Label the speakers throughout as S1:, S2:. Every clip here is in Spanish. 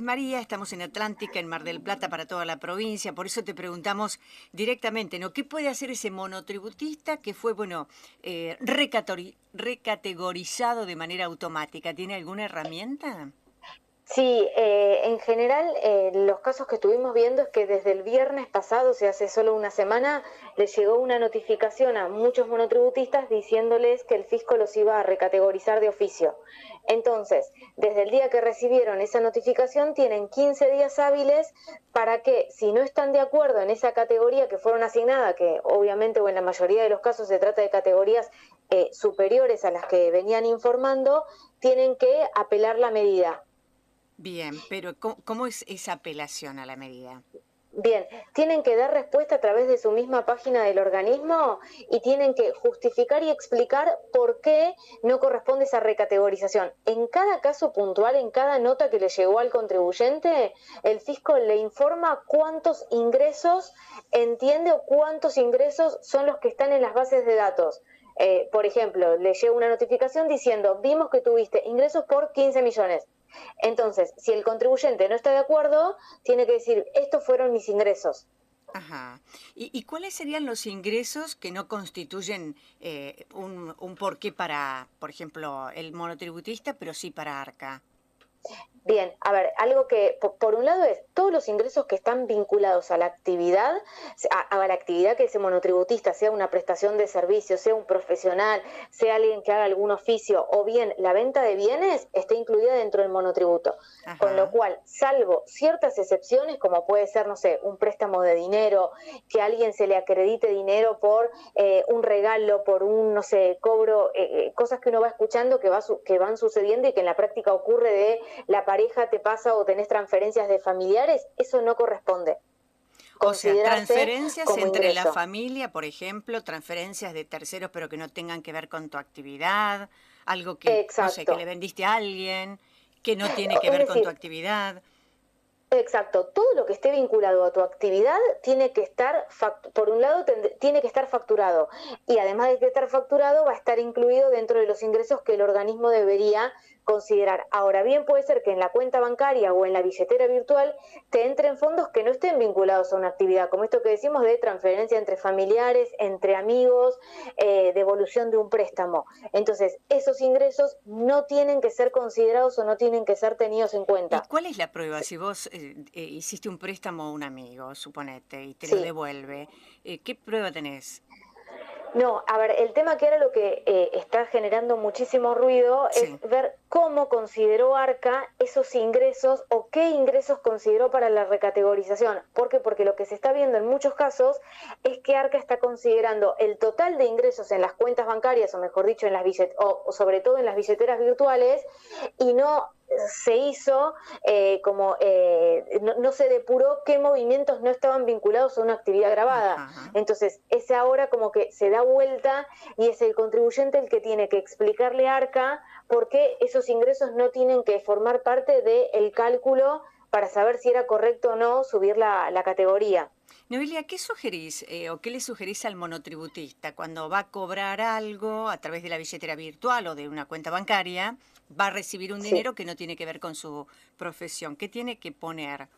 S1: María, estamos en Atlántica, en Mar del Plata, para toda la provincia, por eso te preguntamos directamente, ¿no? ¿Qué puede hacer ese monotributista que fue, bueno, recategorizado de manera automática? ¿Tiene alguna herramienta?
S2: Sí, en general los casos que estuvimos viendo es que desde el viernes pasado, o sea, hace solo una semana, les llegó una notificación a muchos monotributistas diciéndoles que el fisco los iba a recategorizar de oficio. Entonces, desde el día que recibieron esa notificación, tienen 15 días hábiles para que, si no están de acuerdo en esa categoría que fueron asignadas, que obviamente o en la mayoría de los casos se trata de categorías superiores a las que venían informando, tienen que apelar la medida.
S1: Bien, pero ¿cómo es esa apelación a la medida?
S2: Bien, tienen que dar respuesta a través de su misma página del organismo y tienen que justificar y explicar por qué no corresponde esa recategorización. En cada caso puntual, en cada nota que le llegó al contribuyente, el fisco le informa cuántos ingresos entiende o cuántos ingresos son los que están en las bases de datos. Por ejemplo, le llega una notificación diciendo, vimos que tuviste ingresos por 15 millones. Entonces, si el contribuyente no está de acuerdo, tiene que decir, estos fueron mis ingresos.
S1: Ajá. ¿Y cuáles serían los ingresos que no constituyen un porqué para, por ejemplo, el monotributista, pero sí para Arca?
S2: Bien, a ver, algo que por un lado es todos los ingresos que están vinculados a la actividad, a la actividad que ese monotributista, sea una prestación de servicio, sea un profesional, sea alguien que haga algún oficio o bien la venta de bienes, esté incluida dentro del monotributo. Con lo
S1: Ajá.
S2: cual, salvo ciertas excepciones, como puede ser, no sé, un préstamo de dinero, que a alguien se le acredite dinero por un regalo, por un, no sé, cobro, cosas que uno va escuchando que van sucediendo y que en la práctica ocurre de la pareja te pasa o tenés transferencias de familiares, eso no corresponde
S1: O sea,
S2: considerarse
S1: transferencias
S2: como
S1: entre la
S2: ingreso.
S1: familia, por ejemplo, transferencias de terceros, pero que no tengan que ver con tu actividad, algo que, no sé, que le
S2: Exacto.
S1: vendiste a alguien, que no tiene que
S2: Es
S1: ver con tu
S2: decir,
S1: actividad.
S2: exacto, todo lo que esté vinculado a tu actividad tiene que estar, por un lado, tiene que estar facturado y además de que estar facturado va a estar incluido dentro de los ingresos que el organismo debería considerar. Ahora bien, puede ser que en la cuenta bancaria o en la billetera virtual te entren fondos que no estén vinculados a una actividad, como esto que decimos de transferencia entre familiares, entre amigos, devolución de un préstamo. Entonces, esos ingresos no tienen que ser considerados o no tienen que ser tenidos en
S1: ¿Y
S2: cuenta.
S1: cuál es la prueba? Si vos hiciste un préstamo a un amigo, suponete, y te lo
S2: Sí.
S1: devuelve, ¿qué prueba tenés?
S2: No, a ver, el tema que era lo que está generando muchísimo ruido es
S1: Sí.
S2: ver cómo consideró Arca esos ingresos o qué ingresos consideró para la recategorización. ¿Por qué? Porque lo que se está viendo en muchos casos es que Arca está considerando el total de ingresos en las cuentas bancarias, o mejor dicho, en las o sobre todo en las billeteras virtuales, y no se hizo no se depuró qué movimientos no estaban vinculados a una actividad grabada.
S1: Ajá.
S2: Entonces, ese ahora como que se da vuelta y es el contribuyente el que tiene que explicarle a Arca por qué esos ingresos no tienen que formar parte del cálculo para saber si era correcto o no subir la categoría.
S1: Noelia, ¿qué sugerís o qué le sugerís al monotributista cuando va a cobrar algo a través de la billetera virtual o de una cuenta bancaria? Va a recibir un
S2: Sí.
S1: dinero que no tiene que ver con su profesión. ¿Qué tiene que poner?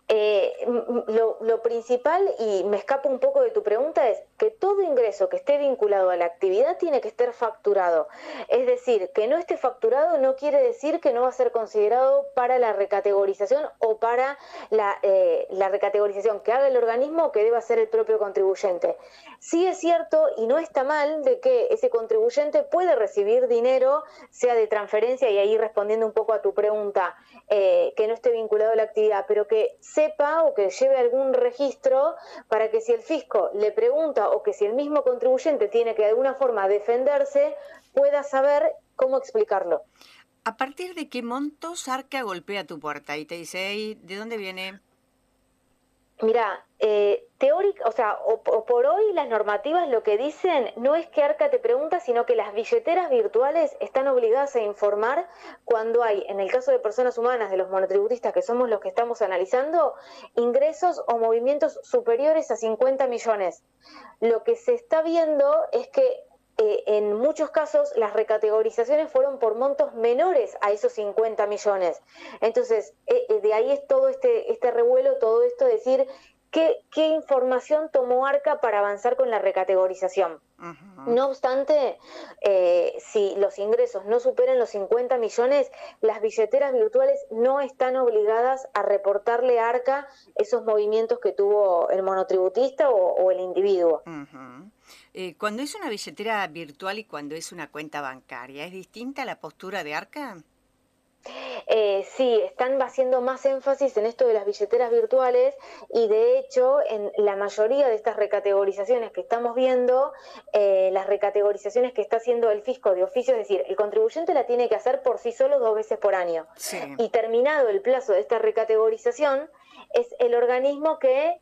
S2: Lo principal, y me escapo un poco de tu pregunta, es que todo ingreso que esté vinculado a la actividad tiene que estar facturado. Es decir, que no esté facturado no quiere decir que no va a ser considerado para la recategorización o para la recategorización que haga el organismo o que deba hacer el propio contribuyente. Sí es cierto y no está mal de que ese contribuyente puede recibir dinero, sea de transferencia, y ahí respondiendo un poco a tu pregunta, que no esté vinculado a la actividad, pero que sepa o que lleve algún registro para que si el fisco le pregunta o que si el mismo contribuyente tiene que de alguna forma defenderse, pueda saber cómo explicarlo.
S1: ¿A partir de qué montos Arca golpea tu puerta y te dice, hey, ¿de dónde viene?
S2: Mira, teórica, o sea, o por hoy las normativas lo que dicen no es que Arca te pregunta, sino que las billeteras virtuales están obligadas a informar cuando hay, en el caso de personas humanas, de los monotributistas, que somos los que estamos analizando, ingresos o movimientos superiores a 50 millones. Lo que se está viendo es que en muchos casos las recategorizaciones fueron por montos menores a esos 50 millones. Entonces, de ahí es todo este revuelo, todo esto de decir qué información tomó Arca para avanzar con la recategorización. No obstante, si los ingresos no superan los 50 millones, las billeteras virtuales no están obligadas a reportarle a Arca esos movimientos que tuvo el monotributista o el individuo.
S1: Cuando es una billetera virtual y cuando es una cuenta bancaria, ¿es distinta la postura de Arca?
S2: Sí, están haciendo más énfasis en esto de las billeteras virtuales y de hecho en la mayoría de estas recategorizaciones que estamos viendo, las recategorizaciones que está haciendo el fisco de oficio, es decir, el contribuyente la tiene que hacer por sí solo 2 veces por año.
S1: Sí.
S2: Y terminado el plazo de esta recategorización, es el organismo que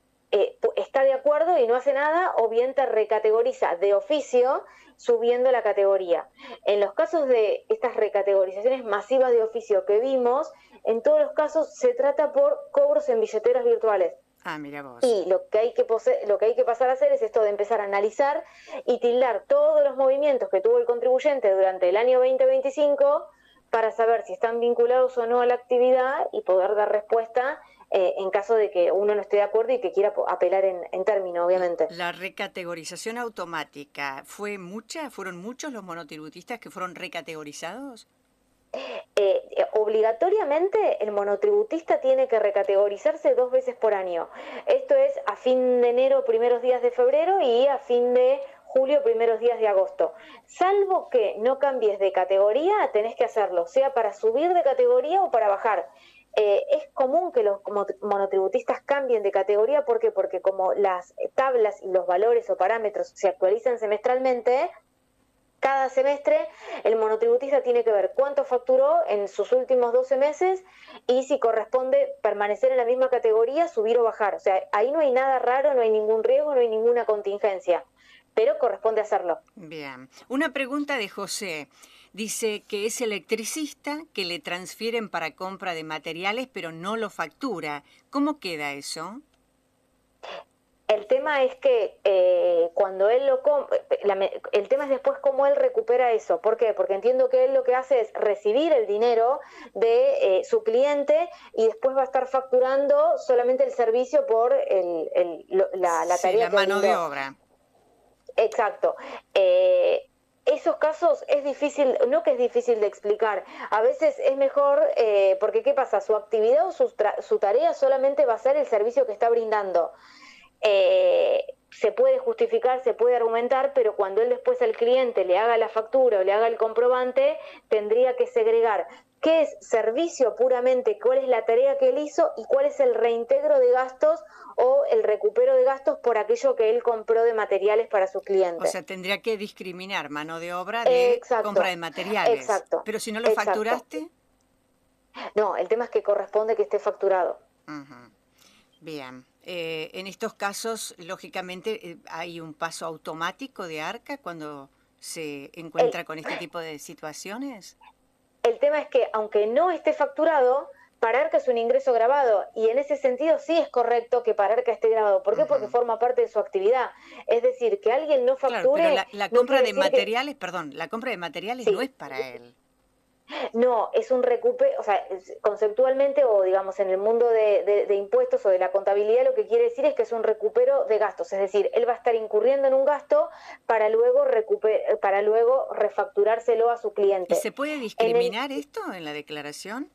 S2: está de acuerdo y no hace nada o bien te recategoriza de oficio subiendo la categoría. En los casos de estas recategorizaciones masivas de oficio que vimos, en todos los casos se trata por cobros en billeteras virtuales.
S1: Ah, mira vos.
S2: Y lo que hay que pasar a hacer es esto de empezar a analizar y tildar todos los movimientos que tuvo el contribuyente durante el año 2025 para saber si están vinculados o no a la actividad y poder dar respuesta en caso de que uno no esté de acuerdo y que quiera apelar en término, obviamente.
S1: La recategorización automática, ¿fueron muchos los monotributistas que fueron recategorizados?
S2: Obligatoriamente el monotributista tiene que recategorizarse 2 veces por año. Esto es a fin de enero, primeros días de febrero y a fin de julio, primeros días de agosto. Salvo que no cambies de categoría, tenés que hacerlo, sea para subir de categoría o para bajar. Es común que los monotributistas cambien de categoría. ¿Por qué? Porque como las tablas y los valores o parámetros se actualizan semestralmente, cada semestre el monotributista tiene que ver cuánto facturó en sus últimos 12 meses y si corresponde permanecer en la misma categoría, subir o bajar. O sea, ahí no hay nada raro, no hay ningún riesgo, no hay ninguna contingencia, pero corresponde hacerlo.
S1: Bien. Una pregunta de José. Dice que es electricista, que le transfieren para compra de materiales, pero no lo factura. ¿Cómo queda eso?
S2: El tema es que cuando él lo compra, el tema es después cómo él recupera eso. ¿Por qué? Porque entiendo que él lo que hace es recibir el dinero de su cliente y después va a estar facturando solamente el servicio por la tarea
S1: la
S2: que
S1: mano
S2: brindó.
S1: de obra.
S2: Exacto. Esos casos es difícil, no que es difícil de explicar, a veces es mejor, porque ¿qué pasa? Su actividad o su tarea solamente va a ser el servicio que está brindando. Se puede justificar, se puede argumentar, pero cuando él después al cliente le haga la factura o le haga el comprobante, tendría que segregar qué es servicio puramente, cuál es la tarea que él hizo y cuál es el reintegro de gastos o el recupero de gastos por aquello que él compró de materiales para su cliente.
S1: O sea, tendría que discriminar mano de obra de compra de materiales.
S2: Exacto.
S1: Pero si no lo facturaste.
S2: No, el tema es que corresponde que esté facturado.
S1: Bien. En estos casos, lógicamente, hay un paso automático de Arca cuando se encuentra con este tipo de situaciones.
S2: El tema es que, aunque no esté facturado, para Arca es un ingreso grabado y en ese sentido sí es correcto que para Arca esté grabado. ¿Por qué? Porque forma parte de su actividad. Es decir, que alguien no facture...
S1: Claro, pero la compra
S2: no
S1: de materiales, la compra de materiales no es para él.
S2: No, es un recupero, o sea, conceptualmente o digamos en el mundo de impuestos o de la contabilidad lo que quiere decir es que es un recupero de gastos, es decir, él va a estar incurriendo en un gasto para luego refacturárselo a su cliente.
S1: ¿Y se puede discriminar esto en la declaración?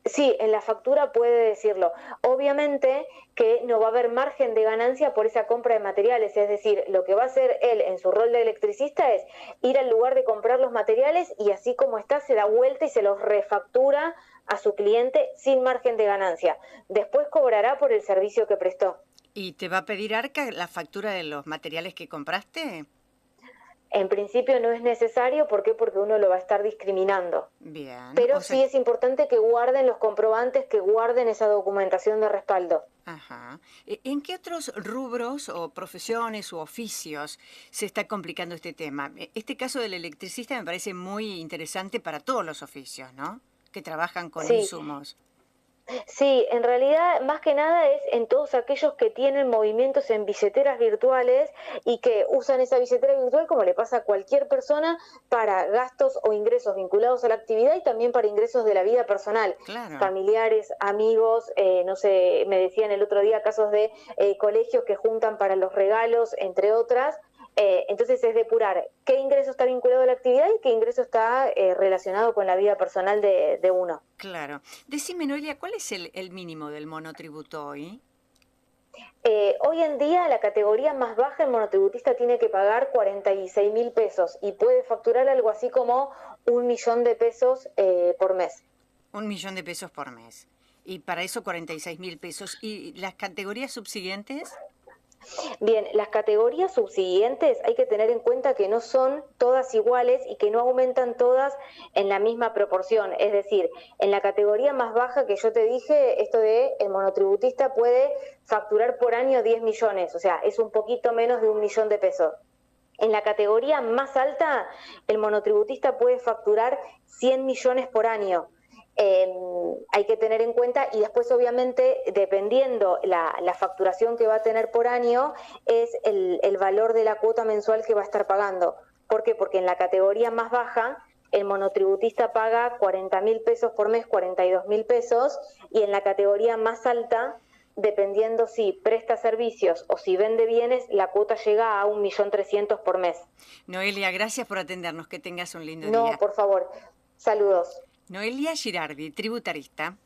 S2: Sí, en la factura puede decirlo. Obviamente que no va a haber margen de ganancia por esa compra de materiales, es decir, lo que va a hacer él en su rol de electricista es ir al lugar de comprar los materiales y así como está se da vuelta y se los refactura a su cliente sin margen de ganancia. Después cobrará por el servicio que prestó.
S1: ¿Y te va a pedir Arca la factura de los materiales que compraste?
S2: En principio no es necesario, ¿por qué? Porque uno lo va a estar discriminando.
S1: Bien.
S2: Pero sí es importante que guarden los comprobantes, que guarden esa documentación de respaldo.
S1: Ajá. ¿En qué otros rubros o profesiones u oficios se está complicando este tema? Este caso del electricista me parece muy interesante para todos los oficios, ¿no? Que trabajan con insumos.
S2: Sí, en realidad más que nada es en todos aquellos que tienen movimientos en billeteras virtuales y que usan esa billetera virtual como le pasa a cualquier persona para gastos o ingresos vinculados a la actividad y también para ingresos de la vida personal,
S1: Claro.
S2: familiares, amigos, no sé, me decían el otro día casos de colegios que juntan para los regalos, entre otras. Entonces es depurar qué ingreso está vinculado a la actividad y qué ingreso está relacionado con la vida personal de uno.
S1: Claro. Decime, Noelia, ¿cuál es el mínimo del monotributo hoy?
S2: Hoy en día la categoría más baja el monotributista tiene que pagar 46.000 pesos y puede facturar algo así como 1.000.000 de pesos por mes.
S1: 1 millón de pesos por mes. Y para eso 46.000 pesos. ¿Y las categorías subsiguientes?
S2: Bien, las categorías subsiguientes hay que tener en cuenta que no son todas iguales y que no aumentan todas en la misma proporción. Es decir, en la categoría más baja que yo te dije, esto de el monotributista puede facturar por año 10 millones, o sea, es un poquito menos de 1.000.000 de pesos. En la categoría más alta, el monotributista puede facturar 100 millones por año. Hay que tener en cuenta y después obviamente dependiendo la facturación que va a tener por año es el valor de la cuota mensual que va a estar pagando. ¿Por qué? Porque en la categoría más baja el monotributista paga 40.000 pesos por mes, 42.000 pesos, y en la categoría más alta, dependiendo si presta servicios o si vende bienes, la cuota llega a 1.300.000 por mes.
S1: Noelia, gracias por atendernos. Que tengas un lindo
S2: No,
S1: día.
S2: por favor, saludos.
S1: Noelia Girardi, tributarista.